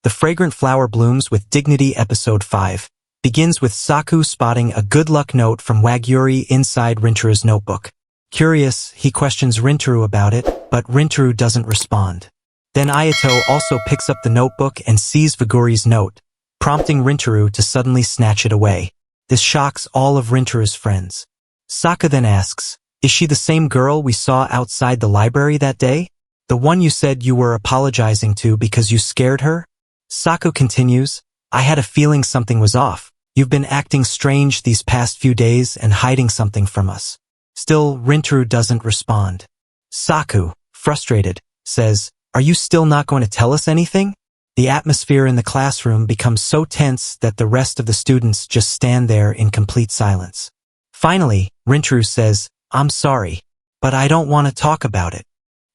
The Fragrant Flower Blooms with Dignity Episode 5 begins with Saku spotting a good luck note from Waguri inside Rintaru's notebook. Curious, he questions Rintaro about it, but Rintaro doesn't respond. Then Ayato also picks up the notebook and sees Waguri's note, prompting Rintaro to suddenly snatch it away. This shocks all of Rintaru's friends. Saka then asks, "Is she the same girl we saw outside the library that day? The one you said you were apologizing to because you scared her?" Saku continues, "I had a feeling something was off. You've been acting strange these past few days and hiding something from us." Still, Rintaro doesn't respond. Saku, frustrated, says, "Are you still not going to tell us anything?" The atmosphere in the classroom becomes so tense that the rest of the students just stand there in complete silence. Finally, Rintaro says, "I'm sorry, but I don't want to talk about it."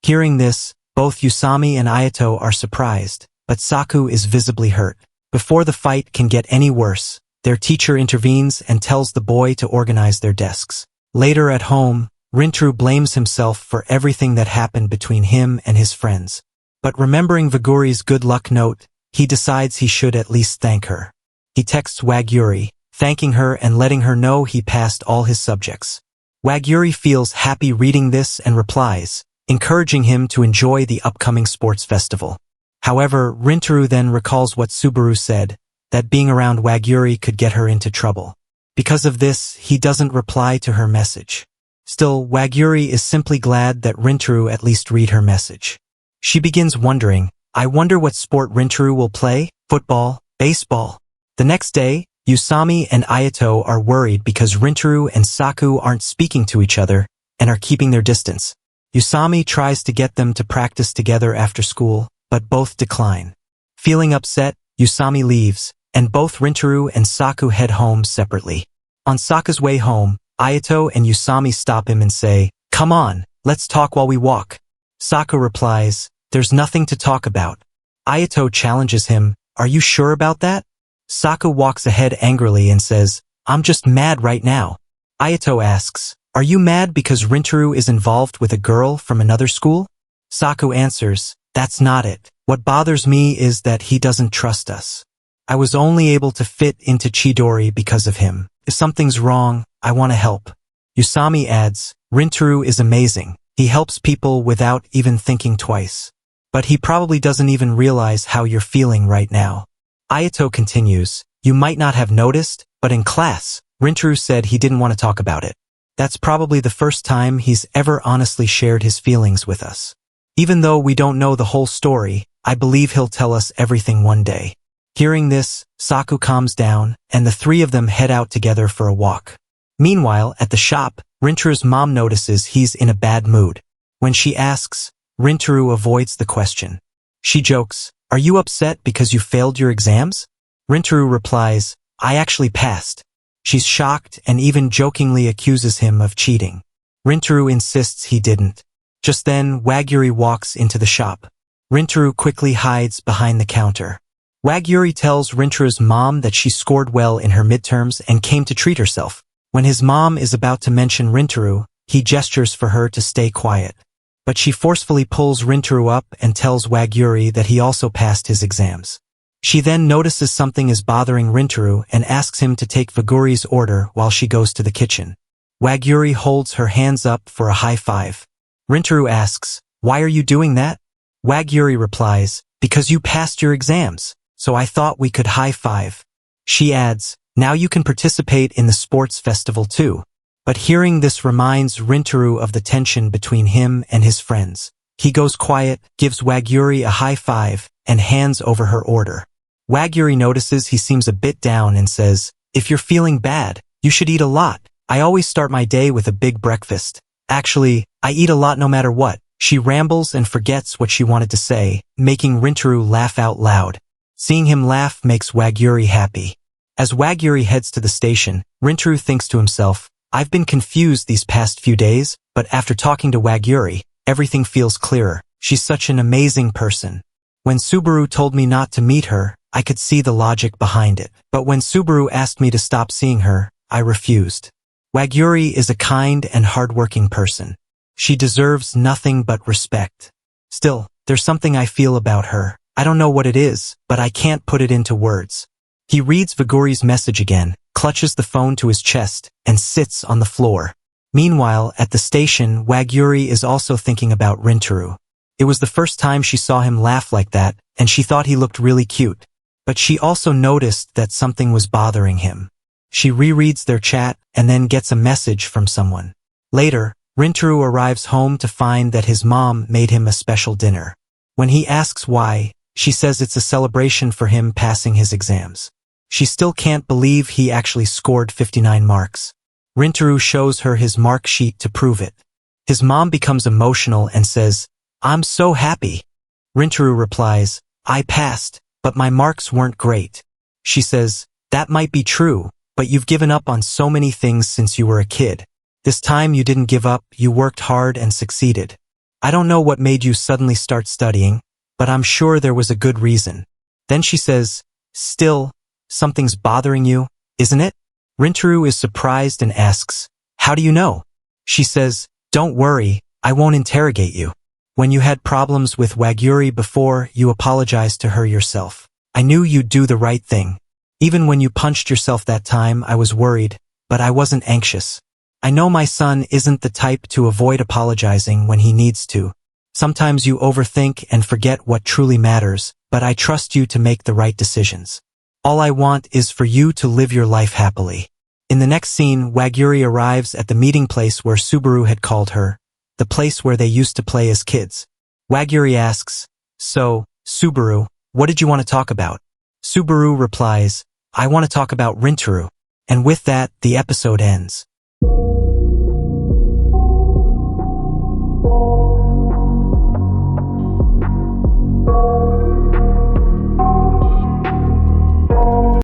Hearing this, both Usami and Ayato are surprised, but Saku is visibly hurt. Before the fight can get any worse, their teacher intervenes and tells the boy to organize their desks. Later at home, Rintaro blames himself for everything that happened between him and his friends. But remembering Waguri's good luck note, he decides he should at least thank her. He texts Waguri, thanking her and letting her know he passed all his subjects. Waguri feels happy reading this and replies, encouraging him to enjoy the upcoming sports festival. However, Rintaro then recalls what Subaru said, that being around Waguri could get her into trouble. Because of this, he doesn't reply to her message. Still, Waguri is simply glad that Rintaro at least read her message. She begins wondering, "I wonder what sport Rintaro will play? Football? Baseball?" The next day, Usami and Ayato are worried because Rintaro and Saku aren't speaking to each other and are keeping their distance. Usami tries to get them to practice together after school, but both decline. Feeling upset, Usami leaves, and both Rintaro and Saku head home separately. On Saka's way home, Ayato and Usami stop him and say, "Come on, let's talk while we walk." Saku replies, "There's nothing to talk about." Ayato challenges him, "Are you sure about that?" Saku walks ahead angrily and says, "I'm just mad right now." Ayato asks, "Are you mad because Rintaro is involved with a girl from another school?" Saku answers, "That's not it. What bothers me is that he doesn't trust us. I was only able to fit into Chidori because of him. If something's wrong, I want to help." Usami adds, "Rintaro is amazing. He helps people without even thinking twice. But he probably doesn't even realize how you're feeling right now." Ayato continues, "You might not have noticed, but in class, Rintaro said he didn't want to talk about it. That's probably the first time he's ever honestly shared his feelings with us. Even though we don't know the whole story, I believe he'll tell us everything one day." Hearing this, Saku calms down, and the three of them head out together for a walk. Meanwhile, at the shop, Rintaro's mom notices he's in a bad mood. When she asks, Rintaro avoids the question. She jokes, "Are you upset because you failed your exams?" Rintaro replies, "I actually passed." She's shocked and even jokingly accuses him of cheating. Rintaro insists he didn't. Just then, Waguri walks into the shop. Rintaro quickly hides behind the counter. Waguri tells Rintaro's mom that she scored well in her midterms and came to treat herself. When his mom is about to mention Rintaro, he gestures for her to stay quiet. But she forcefully pulls Rintaro up and tells Waguri that he also passed his exams. She then notices something is bothering Rintaro and asks him to take Waguri's order while she goes to the kitchen. Waguri holds her hands up for a high five. Rintaro asks, "Why are you doing that?" Waguri replies, "Because you passed your exams, so I thought we could high five." She adds, "Now you can participate in the sports festival too." But hearing this reminds Rintaro of the tension between him and his friends. He goes quiet, gives Waguri a high five, and hands over her order. Waguri notices he seems a bit down and says, "If you're feeling bad, you should eat a lot. I always start my day with a big breakfast. Actually, I eat a lot no matter what." She rambles and forgets what she wanted to say, making Rintaro laugh out loud. Seeing him laugh makes Waguri happy. As Waguri heads to the station, Rintaro thinks to himself, "I've been confused these past few days, but after talking to Waguri, everything feels clearer. She's such an amazing person. When Subaru told me not to meet her, I could see the logic behind it. But when Subaru asked me to stop seeing her, I refused. Waguri is a kind and hardworking person. She deserves nothing but respect. Still, there's something I feel about her. I don't know what it is, but I can't put it into words. He reads Vigori's message again, clutches the phone to his chest, and sits on the floor. Meanwhile, at the station, Wagyuri is also thinking about Rintaro. It was the first time she saw him laugh like that, and she thought he looked really cute. But she also noticed that something was bothering him. She rereads their chat and then gets a message from someone. Later, Rintaro arrives home to find that his mom made him a special dinner. When he asks why, she says it's a celebration for him passing his exams. She still can't believe he actually scored 59 marks. Rintaro shows her his mark sheet to prove it. His mom becomes emotional and says, "I'm so happy." Rintaro replies, "I passed, but my marks weren't great." She says, "That might be true, but you've given up on so many things since you were a kid. This time you didn't give up, you worked hard and succeeded. I don't know what made you suddenly start studying, but I'm sure there was a good reason." Then she says, "Still, something's bothering you, isn't it?" Rintaro is surprised and asks, "How do you know?" She says, "Don't worry, I won't interrogate you. When you had problems with Wagyuri before, you apologized to her yourself. I knew you'd do the right thing. Even when you punched yourself that time, I was worried, but I wasn't anxious. I know my son isn't the type to avoid apologizing when he needs to. Sometimes you overthink and forget what truly matters, but I trust you to make the right decisions. All I want is for you to live your life happily." In the next scene, Wagyuri arrives at the meeting place where Subaru had called her, the place where they used to play as kids. Wagyuri asks, "So, Subaru, what did you want to talk about?" Subaru replies, "I want to talk about Rintaro." And with that, the episode ends.